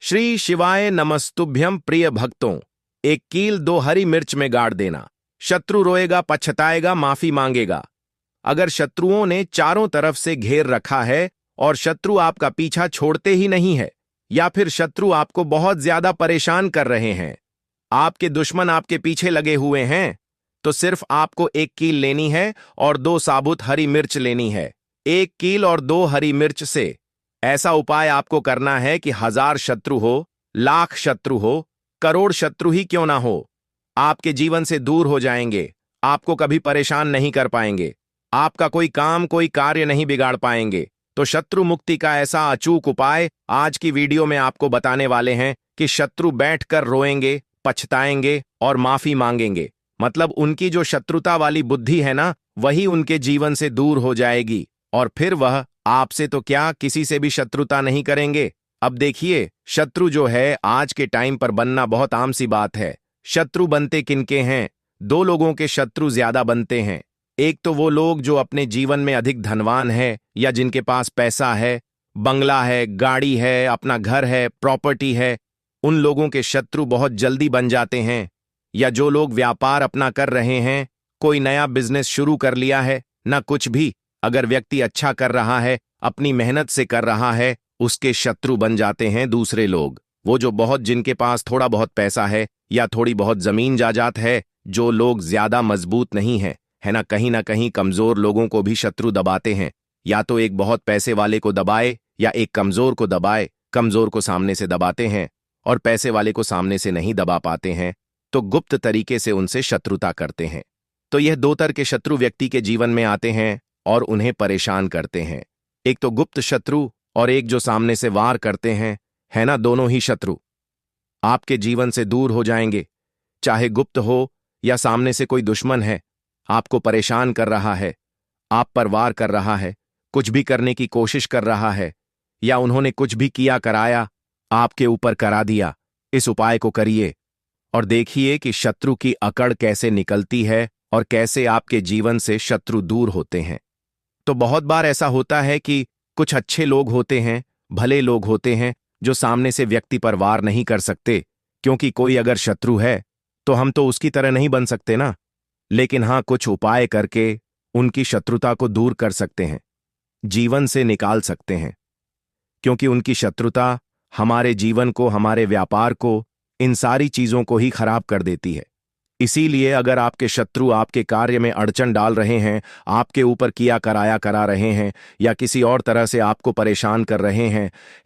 श्री शिवाय नमस्तुभ्यम प्रिय भक्तों। एक कील दो हरी मिर्च में गाड़ देना। शत्रु रोएगा, पछताएगा, माफी मांगेगा। अगर शत्रुओं ने चारों तरफ से घेर रखा है और शत्रु आपका पीछा छोड़ते ही नहीं है, या फिर शत्रु आपको बहुत ज्यादा परेशान कर रहे हैं, आपके दुश्मन आपके पीछे लगे हुए हैं, तो सिर्फ आपको एक कील लेनी है और दो साबुत हरी मिर्च लेनी है। एक कील और दो हरी मिर्च से ऐसा उपाय आपको करना है कि 1000 शत्रु हो, लाख शत्रु हो, करोड़ शत्रु ही क्यों ना हो, आपके जीवन से दूर हो जाएंगे। आपको कभी परेशान नहीं कर पाएंगे। आपका कोई काम, कोई कार्य नहीं बिगाड़ पाएंगे। तो शत्रु मुक्ति का ऐसा अचूक उपाय आज की वीडियो में आपको बताने वाले हैं कि शत्रु बैठकर रोएंगे, पछताएंगे और माफी मांगेंगे। मतलब उनकी जो शत्रुता वाली बुद्धि है ना, वही उनके जीवन से दूर हो जाएगी और फिर वह आपसे तो क्या, किसी से भी शत्रुता नहीं करेंगे। अब देखिए, शत्रु जो है आज के टाइम पर बनना बहुत आम सी बात है। शत्रु बनते किनके हैं? दो लोगों के शत्रु ज्यादा बनते हैं। एक तो वो लोग जो अपने जीवन में अधिक धनवान है या जिनके पास पैसा है, बंगला है, गाड़ी है, अपना घर है, प्रॉपर्टी है, उन लोगों के शत्रु बहुत जल्दी बन जाते हैं। या जो लोग व्यापार अपना कर रहे हैं, कोई नया बिजनेस शुरू कर लिया है, ना कुछ भी, अगर व्यक्ति अच्छा कर रहा है, अपनी मेहनत से कर रहा है, उसके शत्रु बन जाते हैं दूसरे लोग। वो जो बहुत, जिनके पास थोड़ा बहुत पैसा है या थोड़ी बहुत जमीन जायदाद है, जो लोग ज्यादा मजबूत नहीं है ना कहीं कमजोर लोगों को भी शत्रु दबाते हैं। या तो एक बहुत पैसे वाले को दबाए या एक कमजोर को दबाए। कमजोर को सामने से दबाते हैं और पैसे वाले को सामने से नहीं दबा पाते हैं, तो गुप्त तरीके से उनसे शत्रुता करते हैं। तो यह दो तरह के शत्रु व्यक्ति के जीवन में आते हैं और उन्हें परेशान करते हैं। एक तो गुप्त शत्रु और एक जो सामने से वार करते हैं, है ना, दोनों ही शत्रु आपके जीवन से दूर हो जाएंगे। चाहे गुप्त हो या सामने से कोई दुश्मन है, आपको परेशान कर रहा है, आप पर वार कर रहा है, कुछ भी करने की कोशिश कर रहा है, या उन्होंने कुछ भी किया कराया, आपके ऊपर करा दिया। इस उपाय को करिए और देखिए कि शत्रु की अकड़ कैसे निकलती है और कैसे आपके जीवन से शत्रु दूर होते हैं। तो बहुत बार ऐसा होता है कि कुछ अच्छे लोग होते हैं, भले लोग होते हैं, जो सामने से व्यक्ति पर वार नहीं कर सकते, क्योंकि कोई अगर शत्रु है तो हम तो उसकी तरह नहीं बन सकते ना। लेकिन हाँ, कुछ उपाय करके उनकी शत्रुता को दूर कर सकते हैं, जीवन से निकाल सकते हैं, क्योंकि उनकी शत्रुता हमारे जीवन को, हमारे व्यापार को, इन सारी चीजों को ही खराब कर देती है। इसीलिए अगर आपके शत्रु आपके कार्य में अड़चन डाल रहे हैं, आपके ऊपर किया कराया करा रहे हैं, या किसी और तरह से आपको परेशान कर रहे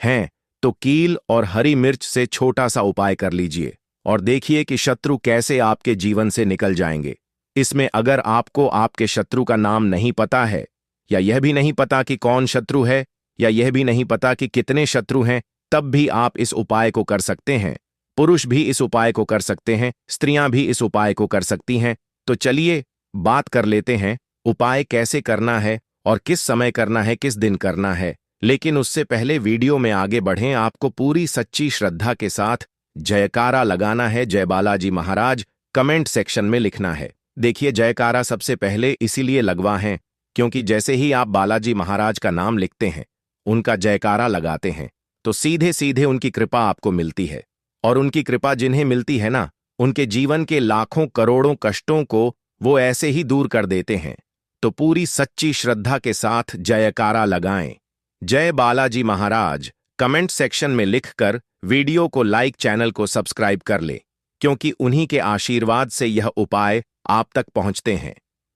हैं, तो कील और हरी मिर्च से छोटा सा उपाय कर लीजिए और देखिए कि शत्रु कैसे आपके जीवन से निकल जाएंगे। इसमें अगर आपको आपके शत्रु का नाम नहीं पता है, या यह भी नहीं पता कि कौन शत्रु है, या यह भी नहीं पता कि कितने शत्रु हैं, तब भी आप इस उपाय को कर सकते हैं। पुरुष भी इस उपाय को कर सकते हैं, स्त्रियां भी इस उपाय को कर सकती हैं। तो चलिए बात कर लेते हैं उपाय कैसे करना है और किस समय करना है, किस दिन करना है। लेकिन उससे पहले वीडियो में आगे बढ़ें, आपको पूरी सच्ची श्रद्धा के साथ जयकारा लगाना है। जय बालाजी महाराज कमेंट सेक्शन में लिखना है। देखिए, जयकारा सबसे पहले इसीलिए लगवाएं क्योंकि जैसे ही आप बालाजी महाराज का नाम लिखते हैं, उनका जयकारा लगाते हैं, तो सीधे सीधे उनकी कृपा आपको मिलती है। और उनकी कृपा जिन्हें मिलती है ना, उनके जीवन के लाखों करोड़ों कष्टों को वो ऐसे ही दूर कर देते हैं। तो पूरी सच्ची श्रद्धा के साथ जयकारा लगाएं। जय बालाजी महाराज कमेंट सेक्शन में लिखकर वीडियो को लाइक, चैनल को सब्सक्राइब कर ले, क्योंकि उन्हीं के आशीर्वाद से यह उपाय आप तक पहुंचते हैं।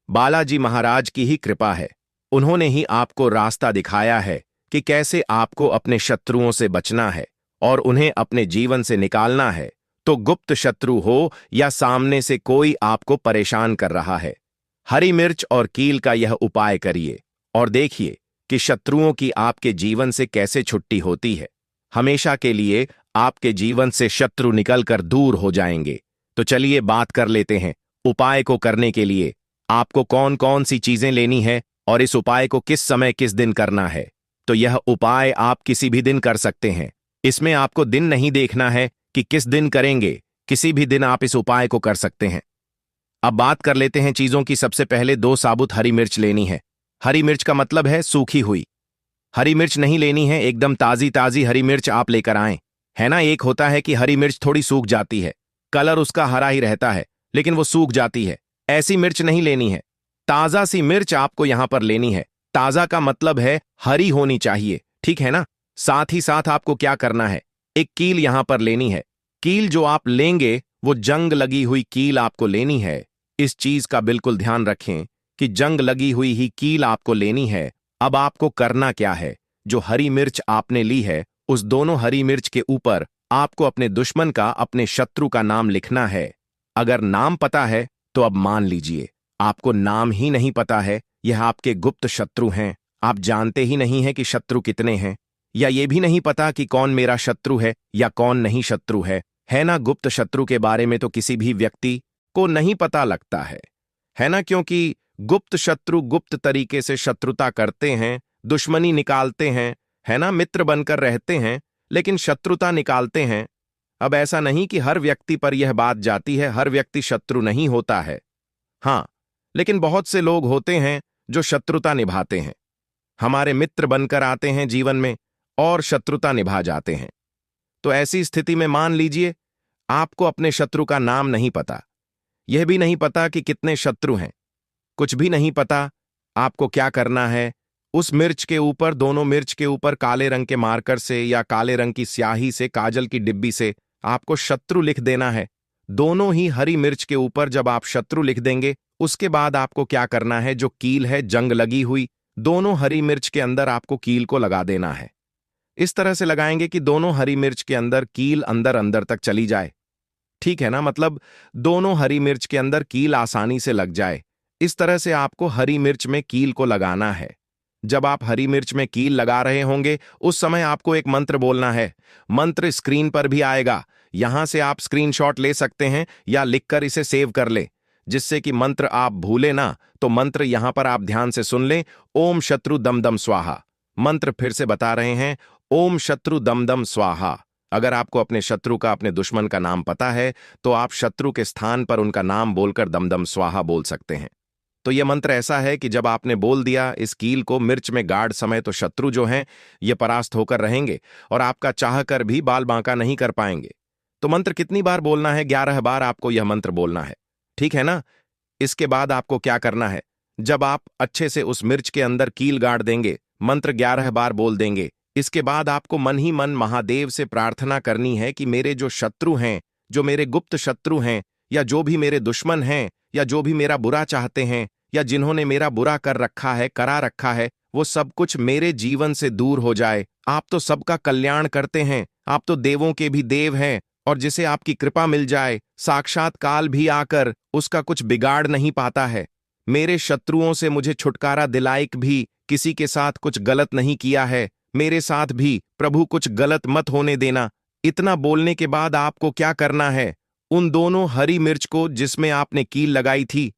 बालाजी महाराज की ही कृपा है। उन्होंने ही आपको रास्ता दिखाया है कि कैसे आपको अपने शत्रुओं से बचना है और उन्हें अपने जीवन से निकालना है। तो गुप्त शत्रु हो या सामने से कोई आपको परेशान कर रहा है, हरी मिर्च और कील का यह उपाय करिए और देखिए कि शत्रुओं की आपके जीवन से कैसे छुट्टी होती है। हमेशा के लिए आपके जीवन से शत्रु निकलकर दूर हो जाएंगे। तो चलिए बात कर लेते हैं उपाय को करने के लिए आपको कौन कौन सी चीजें लेनी है और इस उपाय को किस समय, किस दिन करना है। तो यह उपाय आप किसी भी दिन कर सकते हैं। इसमें आपको दिन नहीं देखना है कि किस दिन करेंगे, किसी भी दिन आप इस उपाय को कर सकते हैं। अब बात कर लेते हैं चीजों की। सबसे पहले 2 साबुत हरी मिर्च लेनी है। हरी मिर्च का मतलब है सूखी हुई। हरी मिर्च नहीं लेनी है, एकदम ताजी ताजी हरी मिर्च आप लेकर आएं। है ना। एक होता है कि हरी मिर्च थोड़ी सूख जाती है, कलर उसका हरा ही रहता है लेकिन वो सूख जाती है। ऐसी मिर्च नहीं लेनी है, ताजा सी मिर्च आपको यहां पर लेनी है। ताजा का मतलब है हरी होनी चाहिए, ठीक है ना। साथ ही साथ आपको क्या करना है, एक कील यहां पर लेनी है। कील जो आप लेंगे वो जंग लगी हुई कील आपको लेनी है। इस चीज का बिल्कुल ध्यान रखें कि जंग लगी हुई ही कील आपको लेनी है। अब आपको करना क्या है, जो हरी मिर्च आपने ली है उस दोनों हरी मिर्च के ऊपर आपको अपने दुश्मन का, अपने शत्रु का नाम लिखना है। अगर नाम पता है तो अब मान लीजिए, आपको नाम ही नहीं पता है, यह आपके गुप्त शत्रु हैं। आप जानते ही नहीं हैं कि शत्रु कितने हैं, या ये भी नहीं पता कि कौन मेरा शत्रु है या कौन नहीं शत्रु है ना। गुप्त शत्रु के बारे में तो किसी भी व्यक्ति को नहीं पता लगता है ना, क्योंकि गुप्त शत्रु गुप्त तरीके से शत्रुता करते हैं, दुश्मनी निकालते हैं, है ना। मित्र बनकर रहते हैं लेकिन शत्रुता निकालते हैं। अब ऐसा नहीं कि हर व्यक्ति पर यह बात जाती है, हर व्यक्ति शत्रु नहीं होता है, हाँ, लेकिन बहुत से लोग होते हैं जो शत्रुता निभाते हैं, हमारे मित्र बनकर आते हैं जीवन में और शत्रुता निभा जाते हैं। तो ऐसी स्थिति में मान लीजिए आपको अपने शत्रु का नाम नहीं पता, यह भी नहीं पता कि कितने शत्रु हैं, कुछ भी नहीं पता। आपको क्या करना है, उस मिर्च के ऊपर, दोनों मिर्च के ऊपर काले रंग के मार्कर से या काले रंग की स्याही से, काजल की डिब्बी से आपको शत्रु लिख देना है। दोनों ही हरी मिर्च के ऊपर जब आप शत्रु लिख देंगे, उसके बाद आपको क्या करना है, जो कील है जंग लगी हुई, दोनों हरी मिर्च के अंदर आपको कील को लगा देना है। इस तरह से लगाएंगे कि दोनों हरी मिर्च के अंदर कील अंदर अंदर तक चली जाए, ठीक है ना। मतलब दोनों हरी मिर्च के अंदर कील आसानी से लग जाए। इस तरह से आपको हरी मिर्च में कील को लगाना है। जब आप हरी मिर्च में कील लगा रहे होंगे उस समय आपको एक मंत्र बोलना है। मंत्र स्क्रीन पर भी आएगा, यहां से आप स्क्रीनशॉट ले सकते हैं या लिखकर इसे सेव कर ले, जिससे कि मंत्र आप भूले ना। तो मंत्र यहां पर आप ध्यान से सुन लें, ओम शत्रु दम दम स्वाहा। मंत्र फिर से बता रहे हैं, ओम शत्रु दम दम स्वाहा। अगर आपको अपने शत्रु का, अपने दुश्मन का नाम पता है तो आप शत्रु के स्थान पर उनका नाम बोलकर दम दम स्वाहा बोल सकते हैं। तो यह मंत्र ऐसा है कि जब आपने बोल दिया इस कील को मिर्च में गाड़ समय, तो शत्रु जो हैं ये परास्त होकर रहेंगे और आपका चाह कर भी बाल बांका नहीं कर पाएंगे। तो मंत्र कितनी बार बोलना है, 11 बार आपको यह मंत्र बोलना है, ठीक है ना। इसके बाद आपको क्या करना है, जब आप अच्छे से उस मिर्च के अंदर कील गाड़ देंगे, मंत्र 11 बार बोल देंगे, इसके बाद आपको मन ही मन महादेव से प्रार्थना करनी है कि मेरे जो शत्रु हैं, जो मेरे गुप्त शत्रु हैं, या जो भी मेरे दुश्मन हैं, या जो भी मेरा बुरा चाहते हैं, या जिन्होंने मेरा बुरा कर रखा है, करा रखा है, वो सब कुछ मेरे जीवन से दूर हो जाए। आप तो सबका कल्याण करते हैं, आप तो देवों के भी देव हैं, और जिसे आपकी कृपा मिल जाए, साक्षात काल भी आकर उसका कुछ बिगाड़ नहीं पाता है। मेरे शत्रुओं से मुझे छुटकारा दिलाइक भी किसी के साथ कुछ गलत नहीं किया है, मेरे साथ भी प्रभु कुछ गलत मत होने देना। इतना बोलने के बाद आपको क्या करना है, उन दोनों हरी मिर्च को जिसमें आपने कील लगाई थी,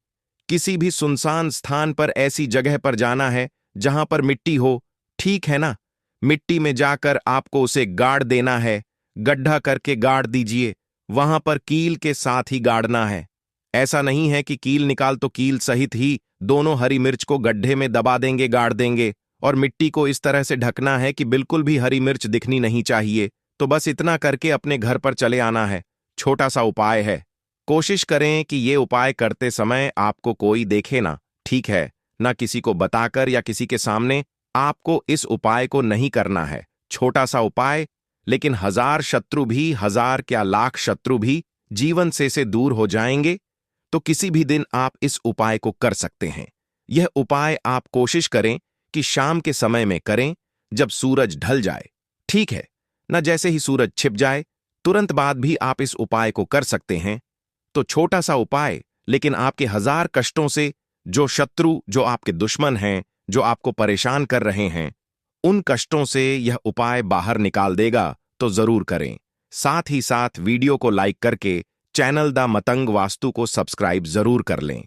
किसी भी सुनसान स्थान पर, ऐसी जगह पर जाना है जहां पर मिट्टी हो, ठीक है ना। मिट्टी में जाकर आपको उसे गाड़ देना है, गड्ढा करके गाड़ दीजिए, वहां पर कील के साथ ही गाड़ना है। ऐसा नहीं है कि कील निकाल तो कील सहित ही दोनों हरी मिर्च को गड्ढे में दबा देंगे, गाड़ देंगे, और मिट्टी को इस तरह से ढकना है कि बिल्कुल भी हरी मिर्च दिखनी नहीं चाहिए। तो बस इतना करके अपने घर पर चले आना है। छोटा सा उपाय है, कोशिश करें कि ये उपाय करते समय आपको कोई देखे ना, ठीक है ना। किसी को बताकर या किसी के सामने आपको इस उपाय को नहीं करना है। छोटा सा उपाय, लेकिन 1000 शत्रु भी, 1000 क्या लाख शत्रु भी जीवन से दूर हो जाएंगे। तो किसी भी दिन आप इस उपाय को कर सकते हैं। यह उपाय आप कोशिश करें कि शाम के समय में करें, जब सूरज ढल जाए, ठीक है ना। जैसे ही सूरज छिप जाए तुरंत बाद भी आप इस उपाय को कर सकते हैं। तो छोटा सा उपाय, लेकिन आपके 1000 कष्टों से, जो शत्रु, जो आपके दुश्मन हैं, जो आपको परेशान कर रहे हैं, उन कष्टों से यह उपाय बाहर निकाल देगा। तो जरूर करें। साथ ही साथ वीडियो को लाइक करके चैनल द मतंग वास्तु को सब्सक्राइब जरूर कर लें।